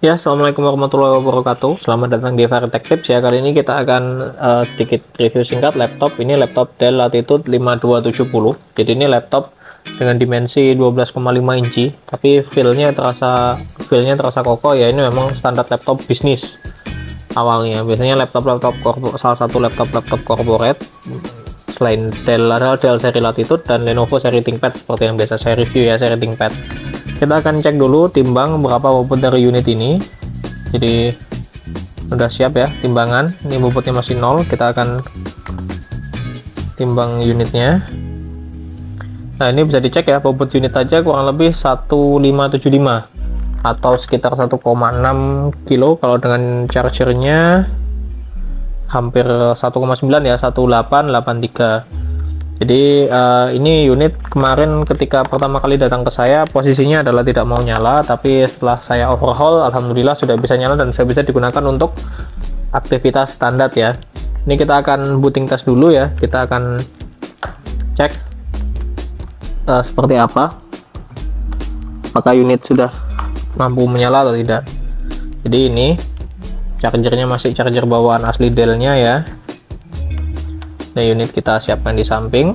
Ya, Assalamualaikum warahmatullahi wabarakatuh. Selamat datang di Varitech Tips ya. Kali ini kita akan sedikit review singkat laptop. Ini laptop Dell Latitude 5270. Jadi ini laptop dengan dimensi 12,5 inci, tapi feel-nya terasa kokoh ya. Ini memang standar laptop bisnis awalnya. Biasanya salah satu laptop corporate selain Dell adalah Dell seri Latitude dan Lenovo seri ThinkPad seperti yang biasa saya review ya, seri ThinkPad. Kita akan cek dulu timbang berapa bobot dari unit ini. Jadi udah siap ya timbangan. Ini bobotnya masih 0. Kita akan timbang unitnya. Nah, ini bisa dicek ya, bobot unit aja kurang lebih 1575 atau sekitar 1,6 kilo. Kalau dengan chargernya hampir 1,9 ya, 1883. Jadi ini unit kemarin ketika pertama kali datang ke saya posisinya adalah tidak mau nyala, tapi setelah saya overhaul alhamdulillah sudah bisa nyala dan saya bisa digunakan untuk aktivitas standar ya. Ini kita akan booting test dulu ya, kita akan cek seperti apa, apakah unit sudah mampu menyala atau tidak. Jadi ini chargernya masih charger bawaan asli Dell-nya ya. Nah, unit kita siapkan di samping.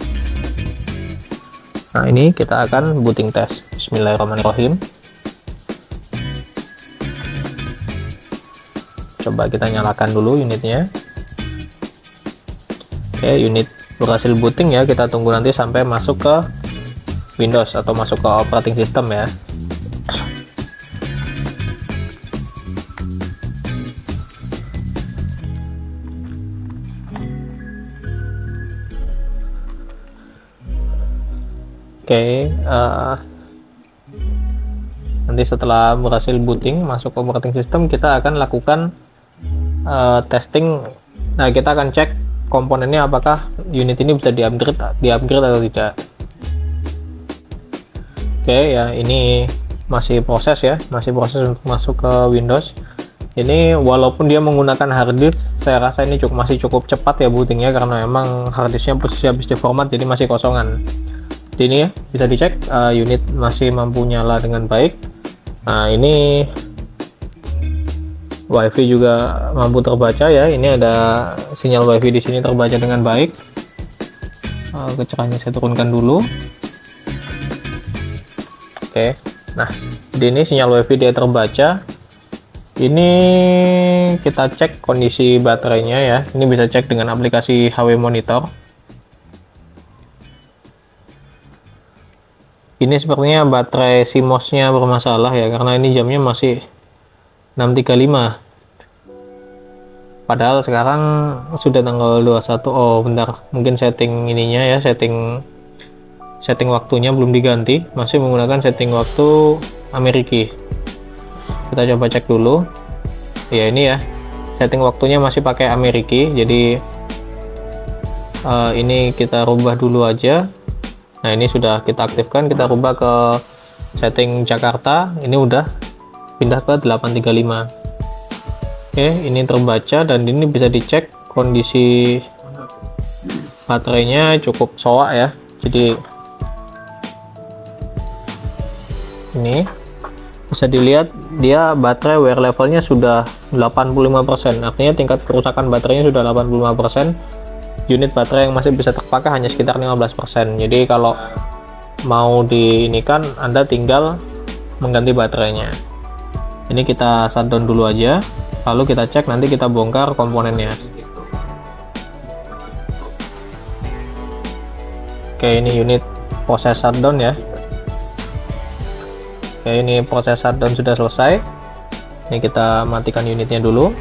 Nah, ini kita akan booting test. Bismillahirrahmanirrahim. Coba kita nyalakan dulu unitnya. Oke, unit berhasil booting ya. Kita tunggu nanti sampai masuk ke Windows atau masuk ke operating system ya. Oke, nanti setelah berhasil booting masuk ke operating system, kita akan lakukan testing. Nah, kita akan cek komponennya apakah unit ini bisa di-upgrade atau tidak. Oke ya, ini masih proses untuk masuk ke Windows. Ini walaupun dia menggunakan harddisk, saya rasa ini masih cukup cepat ya bootingnya, karena memang harddisknya posisi habis diformat jadi masih kosongan. Ini ya bisa dicek, unit masih mampu nyala dengan baik. Nah, ini WiFi juga mampu terbaca ya. Ini ada sinyal WiFi di sini terbaca dengan baik. Kecerahannya saya turunkan dulu. Oke, nah di ini sinyal WiFi dia terbaca. Ini kita cek kondisi baterainya ya. Ini bisa cek dengan aplikasi HW Monitor. Ini sepertinya baterai CMOS-nya bermasalah ya, karena ini jamnya masih 6.35. Padahal sekarang sudah tanggal 21. Oh, bentar. Mungkin setting ininya ya, setting waktunya belum diganti. Masih menggunakan setting waktu Amerika. Kita coba cek dulu. Ya, ini ya. Setting waktunya masih pakai Amerika. Jadi ini kita rubah dulu aja. Nah, ini sudah kita aktifkan, kita rubah ke setting Jakarta. Ini udah pindah ke 835. Oke, ini terbaca dan ini bisa dicek kondisi baterainya cukup soak ya. Jadi ini bisa dilihat dia baterai wear levelnya sudah 85%. Artinya tingkat kerusakan baterainya sudah 85%. Unit baterai yang masih bisa terpakai hanya sekitar 15%. Jadi kalau mau diinikan, Anda tinggal mengganti baterainya. Ini kita shutdown dulu aja, lalu kita cek, nanti kita bongkar komponennya. Oke, ini unit proses shutdown ya. Oke, ini proses shutdown sudah selesai. Ini kita matikan unitnya dulu,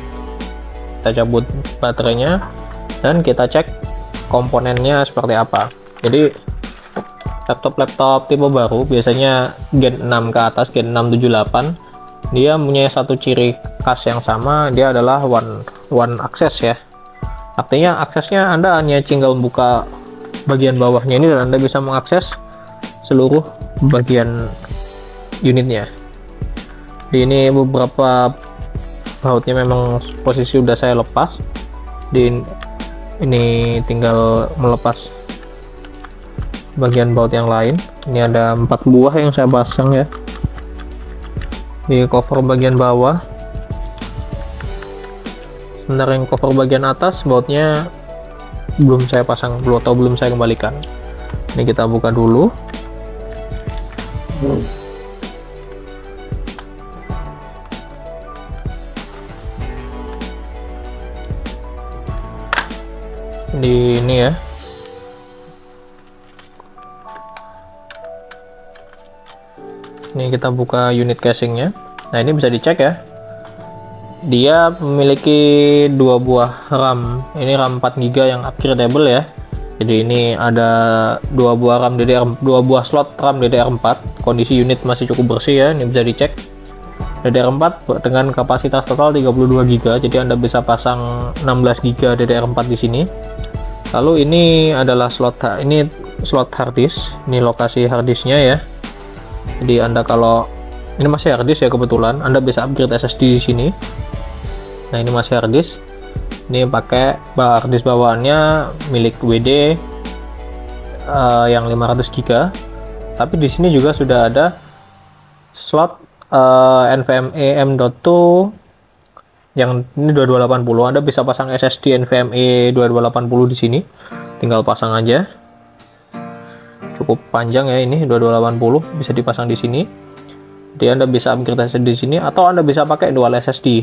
kita cabut baterainya, dan kita cek komponennya seperti apa. Jadi laptop tipe baru biasanya Gen 6 ke atas, Gen 678, dia punya satu ciri khas yang sama, dia adalah one access ya. Artinya aksesnya Anda hanya tinggal buka bagian bawahnya ini dan Anda bisa mengakses seluruh bagian unitnya. Di ini beberapa bautnya memang posisi udah saya lepas. Ini tinggal melepas bagian baut yang lain. Ini ada 4 buah yang saya pasang ya di cover bagian bawah. Sebentar, yang cover bagian atas bautnya belum saya pasang dulu atau belum saya kembalikan. Ini kita buka dulu. Di ini ya. Ini kita buka unit casingnya. Nah, ini bisa dicek ya. Dia memiliki dua buah RAM. Ini RAM 4 GB yang upgradable ya. Jadi ini ada dua buah RAM DDR, dua buah slot RAM DDR4. Kondisi unit masih cukup bersih ya. Ini bisa dicek. DDR4 dengan kapasitas total 32 GB. Jadi Anda bisa pasang 16 GB DDR4 di sini. Lalu ini adalah slot hard disk. Ini lokasi hard disknya ya. Jadi Anda kalau ini masih hard disk ya, kebetulan Anda bisa upgrade SSD di sini. Nah, ini masih hard disk. Ini pakai hard disk bawaannya milik WD yang 500 GB. Tapi di sini juga sudah ada slot NVMe M.2 yang ini 2280. Anda bisa pasang SSD NVMe 2280 di sini. Tinggal pasang aja. Cukup panjang ya, ini 2280 bisa dipasang di sini. Jadi Anda bisa upgrade SSD di sini atau Anda bisa pakai dual SSD.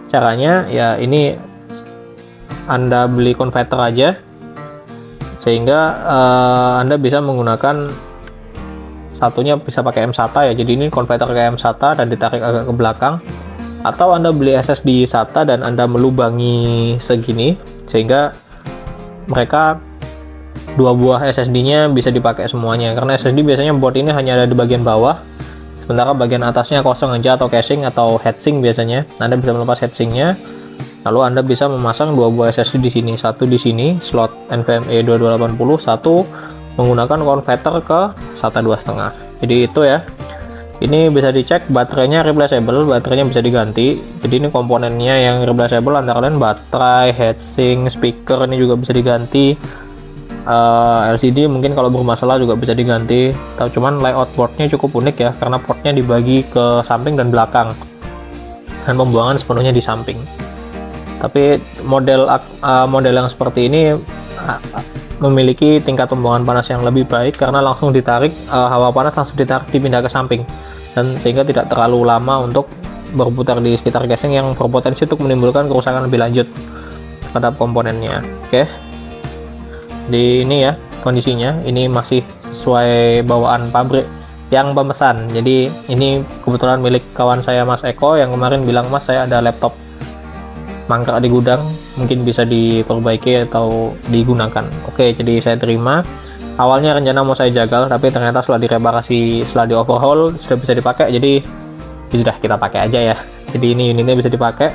Caranya ya ini Anda beli konverter aja, sehingga Anda bisa menggunakan satunya bisa pakai M-SATA ya. Jadi ini konverter ke M-SATA dan ditarik agak ke belakang, atau Anda beli SSD SATA dan Anda melubangi segini sehingga mereka dua buah SSD-nya bisa dipakai semuanya. Karena SSD biasanya board ini hanya ada di bagian bawah, sementara bagian atasnya kosong aja, atau casing atau heatsink biasanya. Anda bisa melepas heatsinknya, lalu Anda bisa memasang dua buah SSD di sini, satu di sini slot NVMe 2280, satu menggunakan konverter ke SATA 2,5. Jadi itu ya. Ini bisa dicek baterainya replaceable, baterainya bisa diganti. Jadi ini komponennya yang replaceable antara lain baterai, heatsink, speaker ini juga bisa diganti. LCD mungkin kalau bermasalah juga bisa diganti. Cuman layout boardnya cukup unik ya, karena portnya dibagi ke samping dan belakang dan pembuangan sepenuhnya di samping. Tapi model yang seperti ini memiliki tingkat pembuangan panas yang lebih baik karena langsung ditarik, hawa panas langsung ditarik dipindah ke samping, dan sehingga tidak terlalu lama untuk berputar di sekitar casing yang berpotensi untuk menimbulkan kerusakan lebih lanjut terhadap komponennya. Oke. Di ini ya kondisinya, ini masih sesuai bawaan pabrik yang pemesan. Jadi ini kebetulan milik kawan saya Mas Eko yang kemarin bilang, Mas saya ada laptop mangkrak di gudang, mungkin bisa diperbaiki atau digunakan. Oke, jadi saya terima. Awalnya rencana mau saya jagal, tapi ternyata setelah direparasi, setelah di overhaul sudah bisa dipakai, jadi sudah kita pakai aja ya. Jadi ini unitnya bisa dipakai.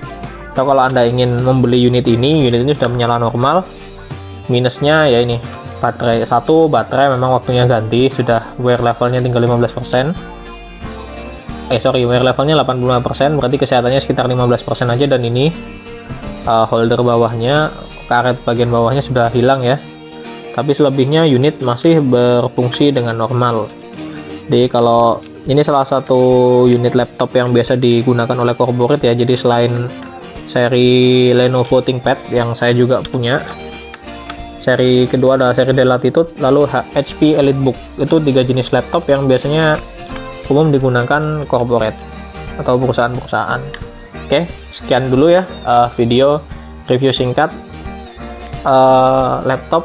Atau kalau Anda ingin membeli unit ini sudah menyala normal. Minusnya ya ini baterai memang waktunya ganti, sudah wear levelnya tinggal 15%. Wear levelnya 85%, berarti kesehatannya sekitar 15% aja. Dan ini holder bawahnya, karet bagian bawahnya sudah hilang ya, tapi selebihnya unit masih berfungsi dengan normal. Jadi kalau ini salah satu unit laptop yang biasa digunakan oleh corporate ya. Jadi selain seri Lenovo ThinkPad yang saya juga punya, seri kedua adalah seri Dell Latitude, lalu HP EliteBook. Itu 3 jenis laptop yang biasanya umum digunakan corporate atau perusahaan-perusahaan. Oke, sekian dulu ya video review singkat laptop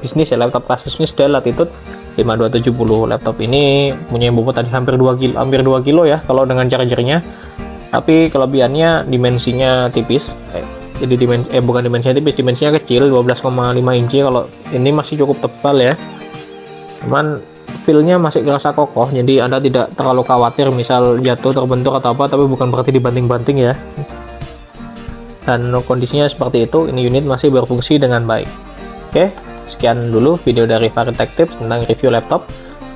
bisnis ya, laptop kelas bisnis Dell Latitude 5270. Laptop ini punya bobot tadi hampir 2 kilo ya kalau dengan chargernya. Tapi kelebihannya dimensinya tipis. Jadi bukan dimensinya tipis, dimensinya kecil, 12,5 inci. Kalau ini masih cukup tebal ya. Cuman feel-nya masih kerasa kokoh, jadi Anda tidak terlalu khawatir misal jatuh, terbentur atau apa, tapi bukan berarti dibanting-banting ya. Dan kondisinya seperti itu, ini unit masih berfungsi dengan baik. Oke, sekian dulu video dari Varitech Tips tentang review laptop.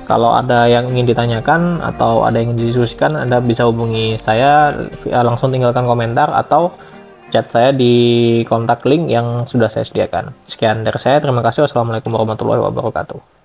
Kalau ada yang ingin ditanyakan atau ada yang ingin didiskusikan, Anda bisa hubungi saya, langsung tinggalkan komentar atau chat saya di kontak link yang sudah saya sediakan. Sekian dari saya, terima kasih. Wassalamualaikum warahmatullahi wabarakatuh.